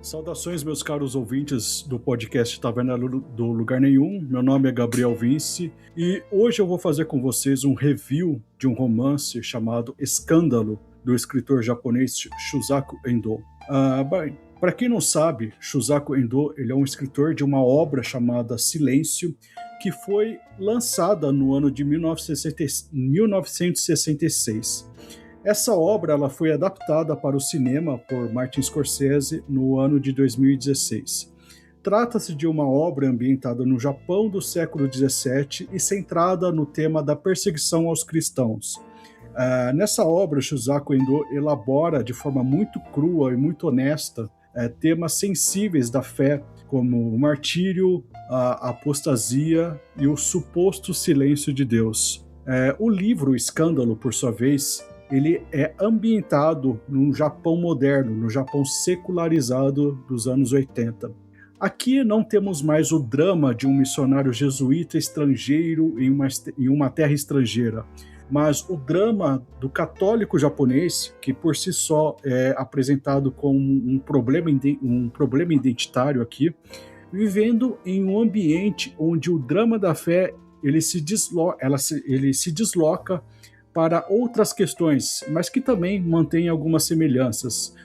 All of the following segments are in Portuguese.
Saudações, meus caros ouvintes do podcast Taverna do Lugar Nenhum. Meu nome é Gabriel Vince e hoje eu vou fazer com vocês um review de um romance chamado Escândalo, do escritor japonês Shusaku Endo. Para quem não sabe, Shusaku Endo ele é um escritor de uma obra chamada Silêncio, que foi lançada no ano de 1966. Essa obra ela foi adaptada para o cinema por Martin Scorsese no ano de 2016. Trata-se de uma obra ambientada no Japão do século XVII e centrada no tema da perseguição aos cristãos. Nessa obra, Shusaku Endo elabora de forma muito crua e muito honesta temas sensíveis da fé, como o martírio, a apostasia e o suposto silêncio de Deus. O livro Escândalo, por sua vez, ele é ambientado no Japão moderno, no Japão secularizado dos anos 80. Aqui não temos mais o drama de um missionário jesuíta estrangeiro em uma terra estrangeira, mas o drama do católico japonês, que por si só é apresentado como um problema identitário aqui, vivendo em um ambiente onde o drama da fé ele se desloca para outras questões, mas que também mantém algumas semelhanças.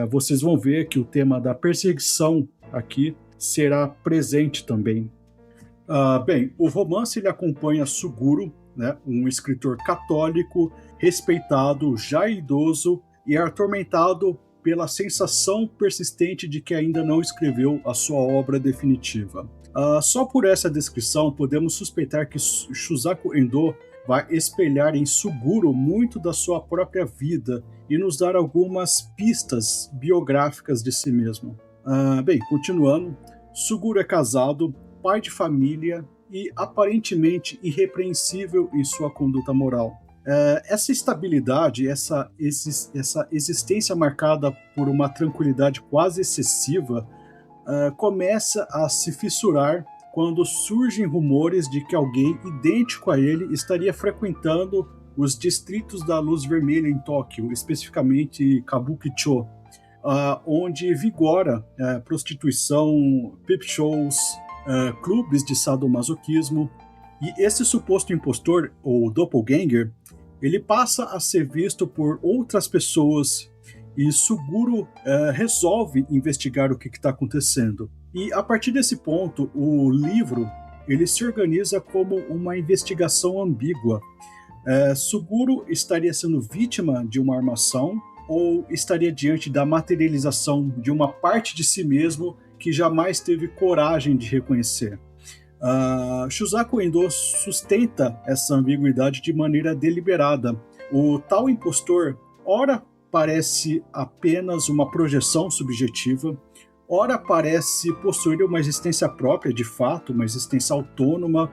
Vocês vão ver que o tema da perseguição aqui será presente também. Bem, o romance ele acompanha Suguro, né, um escritor católico, respeitado, já idoso e atormentado pela sensação persistente de que ainda não escreveu a sua obra definitiva. Só por essa descrição podemos suspeitar que Shusaku Endo vai espelhar em Suguro muito da sua própria vida e nos dar algumas pistas biográficas de si mesmo. Bem, continuando, Suguro é casado, pai de família e aparentemente irrepreensível em sua conduta moral. Essa estabilidade, essa existência marcada por uma tranquilidade quase excessiva, começa a se fissurar quando surgem rumores de que alguém idêntico a ele estaria frequentando os distritos da Luz Vermelha em Tóquio, especificamente Kabukicho, onde vigora prostituição, peep shows, clubes de sadomasoquismo. E esse suposto impostor, ou doppelganger, ele passa a ser visto por outras pessoas e Suguro resolve investigar o que está acontecendo. E a partir desse ponto, o livro ele se organiza como uma investigação ambígua. Suguro estaria sendo vítima de uma armação ou estaria diante da materialização de uma parte de si mesmo que jamais teve coragem de reconhecer? Shusaku Endo sustenta essa ambiguidade de maneira deliberada. O tal impostor, ora parece apenas uma projeção subjetiva, ora parece possuir uma existência própria de fato, uma existência autônoma,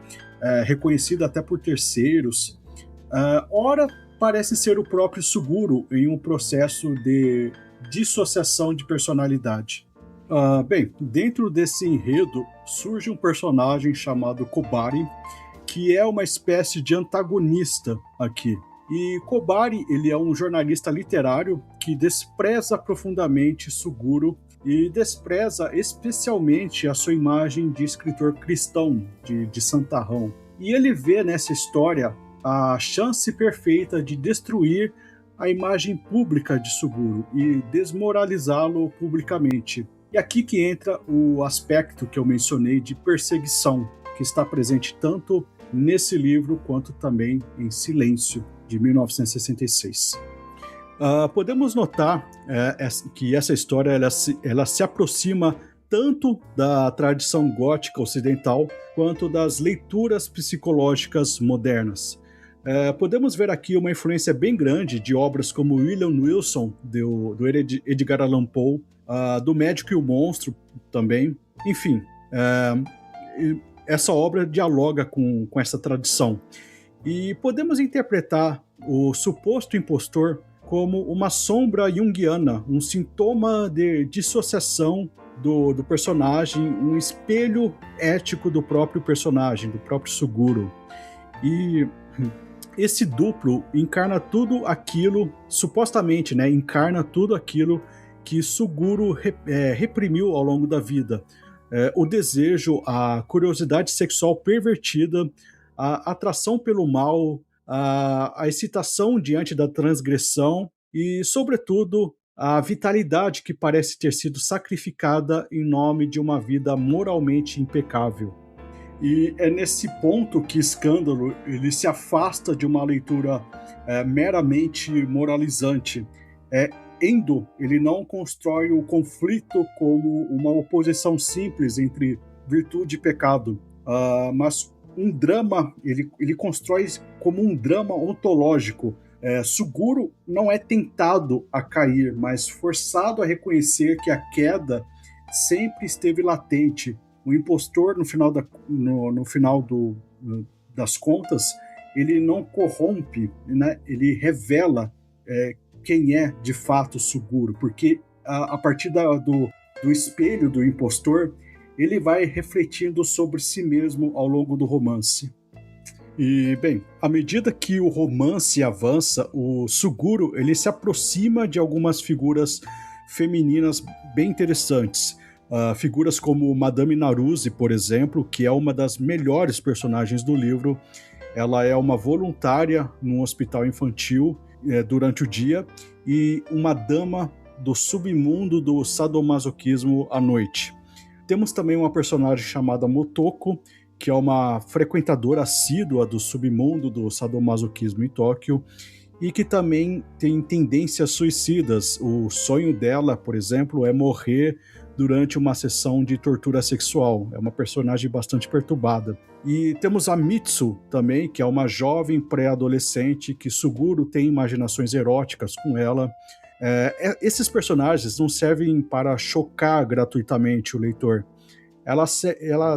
reconhecida até por terceiros, ora parece ser o próprio Suguro em um processo de dissociação de personalidade. Bem, dentro desse enredo surge um personagem chamado Kobari, que é uma espécie de antagonista aqui. E Kobari ele é um jornalista literário que despreza profundamente Suguro e despreza especialmente a sua imagem de escritor cristão, de santarrão. E ele vê nessa história a chance perfeita de destruir a imagem pública de Suguro e desmoralizá-lo publicamente. E aqui que entra o aspecto que eu mencionei de perseguição, que está presente tanto nesse livro quanto também em Silêncio, de 1966. Podemos notar que essa história ela se aproxima tanto da tradição gótica ocidental quanto das leituras psicológicas modernas. Podemos ver aqui uma influência bem grande de obras como William Wilson, do Edgar Allan Poe, do Médico e o Monstro também. Enfim, essa obra dialoga com essa tradição. E podemos interpretar o suposto impostor como uma sombra junguiana, um sintoma de dissociação do personagem, um espelho ético do próprio personagem, do próprio Suguro. E esse duplo encarna tudo aquilo, supostamente, né, encarna tudo aquilo que Suguro reprimiu ao longo da vida. O desejo, a curiosidade sexual pervertida, a atração pelo mal, a excitação diante da transgressão e, sobretudo, a vitalidade que parece ter sido sacrificada em nome de uma vida moralmente impecável. E é nesse ponto que Escândalo ele se afasta de uma leitura meramente moralizante. Endo ele não constrói o conflito como uma oposição simples entre virtude e pecado, mas um drama, ele constrói como um drama ontológico. Suguro não é tentado a cair, mas forçado a reconhecer que a queda sempre esteve latente. O impostor, no final, das contas, ele não corrompe, né? Ele revela quem é de fato Suguro, porque a partir do espelho do impostor, ele vai refletindo sobre si mesmo ao longo do romance. E, bem, à medida que o romance avança, o Suguro ele se aproxima de algumas figuras femininas bem interessantes. Figuras como Madame Naruse, por exemplo, que é uma das melhores personagens do livro. Ela é uma voluntária num hospital infantil durante o dia e uma dama do submundo do sadomasoquismo à noite. Temos também uma personagem chamada Motoko, que é uma frequentadora assídua do submundo do sadomasoquismo em Tóquio e que também tem tendências suicidas. O sonho dela, por exemplo, é morrer durante uma sessão de tortura sexual. É uma personagem bastante perturbada. E temos a Mitsu também, que é uma jovem pré-adolescente que Suguro tem imaginações eróticas com ela. Esses personagens não servem para chocar gratuitamente o leitor. Elas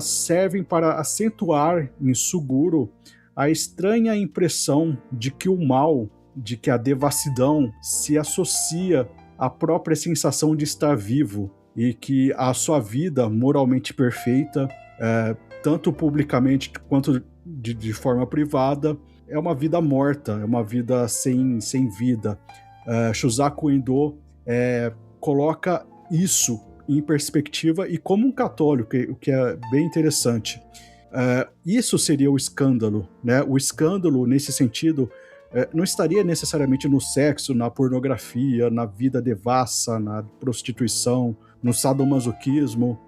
servem para acentuar em Suguro a estranha impressão de que o mal, de que a devassidão se associa à própria sensação de estar vivo e que a sua vida moralmente perfeita, tanto publicamente quanto de forma privada, é uma vida morta, é uma vida sem vida. Shusaku Endo coloca isso em perspectiva e como um católico, o que é bem interessante. Isso seria o escândalo, né? O escândalo, nesse sentido, não estaria necessariamente no sexo, na pornografia, na vida devassa, na prostituição, no sadomasoquismo,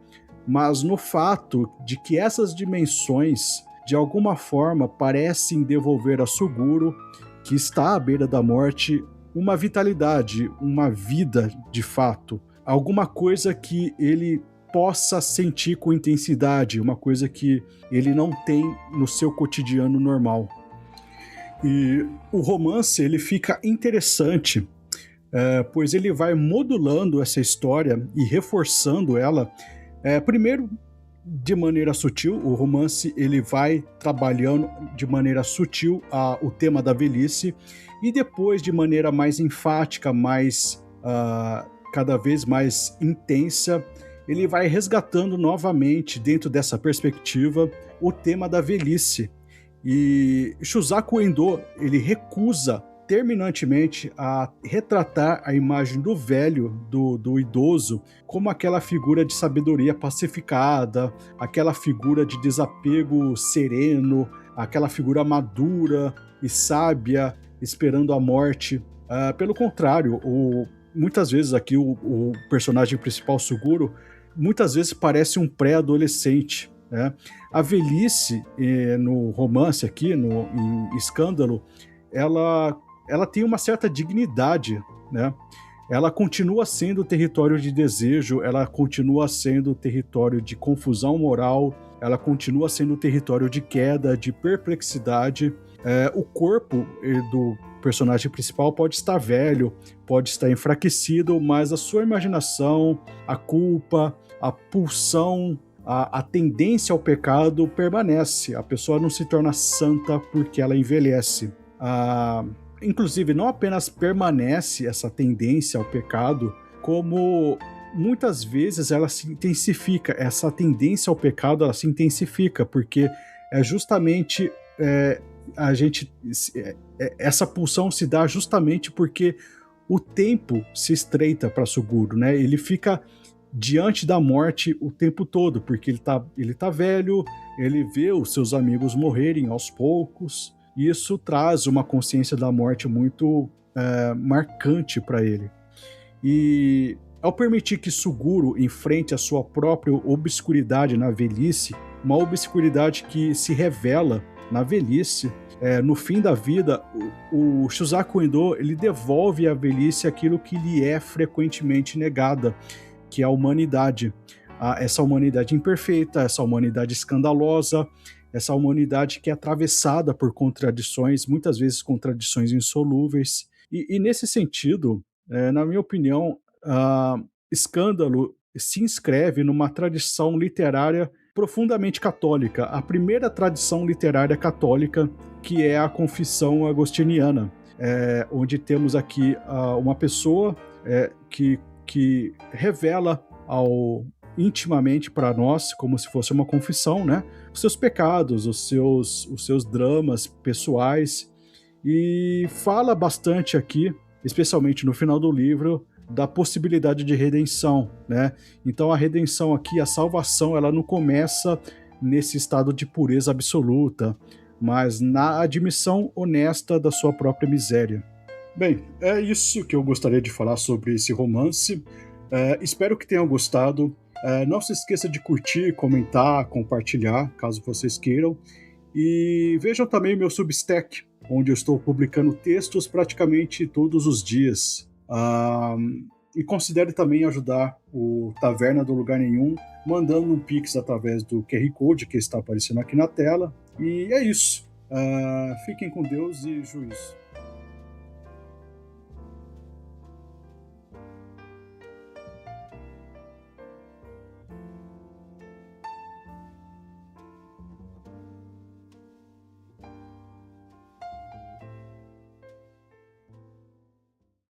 mas no fato de que essas dimensões, de alguma forma, parecem devolver a Suguro, que está à beira da morte, uma vitalidade, uma vida de fato, alguma coisa que ele possa sentir com intensidade, uma coisa que ele não tem no seu cotidiano normal. E o romance ele fica interessante, pois ele vai modulando essa história e reforçando ela. Primeiro, de maneira sutil, o romance ele vai trabalhando de maneira sutil o tema da velhice, e depois, de maneira mais enfática, cada vez mais intensa, ele vai resgatando novamente, dentro dessa perspectiva, o tema da velhice. E Shusaku Endo, ele recusa terminantemente a retratar a imagem do velho, do idoso, como aquela figura de sabedoria pacificada, aquela figura de desapego sereno, aquela figura madura e sábia, esperando a morte. Pelo contrário, muitas vezes aqui o personagem principal, Suguro, muitas vezes parece um pré-adolescente, né? A velhice no romance aqui, em Escândalo, ela tem uma certa dignidade, né? Ela continua sendo território de desejo, ela continua sendo território de confusão moral, ela continua sendo território de queda, de perplexidade. O corpo do personagem principal pode estar velho, pode estar enfraquecido, mas a sua imaginação, a culpa, a pulsão, a tendência ao pecado permanece. A pessoa não se torna santa porque ela envelhece. Inclusive, não apenas permanece essa tendência ao pecado, como muitas vezes ela se intensifica. Essa tendência ao pecado ela se intensifica, porque é justamente essa pulsão se dá justamente porque o tempo se estreita para Suguro, né? Ele fica diante da morte o tempo todo, porque ele tá velho, ele vê os seus amigos morrerem aos poucos, e isso traz uma consciência da morte muito marcante para ele. E ao permitir que Suguro enfrente a sua própria obscuridade na velhice, uma obscuridade que se revela na velhice, no fim da vida, o Shusaku Endo ele devolve à velhice aquilo que lhe é frequentemente negada, que é a humanidade. Essa humanidade imperfeita, essa humanidade escandalosa, essa humanidade que é atravessada por contradições, muitas vezes contradições insolúveis. E nesse sentido, na minha opinião, Escândalo se inscreve numa tradição literária profundamente católica, a primeira tradição literária católica, que é a Confissão Agostiniana, onde temos aqui uma pessoa que revela intimamente para nós, como se fosse uma confissão, né, os seus pecados, os seus dramas pessoais, e fala bastante aqui, especialmente no final do livro, da possibilidade de redenção, né? Então a redenção aqui, a salvação, ela não começa nesse estado de pureza absoluta, mas na admissão honesta da sua própria miséria. Bem, é isso que eu gostaria de falar sobre esse romance. Espero que tenham gostado. Não se esqueça de curtir, comentar, compartilhar, caso vocês queiram. E vejam também meu Substack, onde eu estou publicando textos praticamente todos os dias. E considere também ajudar o Taverna do Lugar Nenhum, mandando um Pix através do QR Code que está aparecendo aqui na tela. E é isso. Fiquem com Deus e juízo.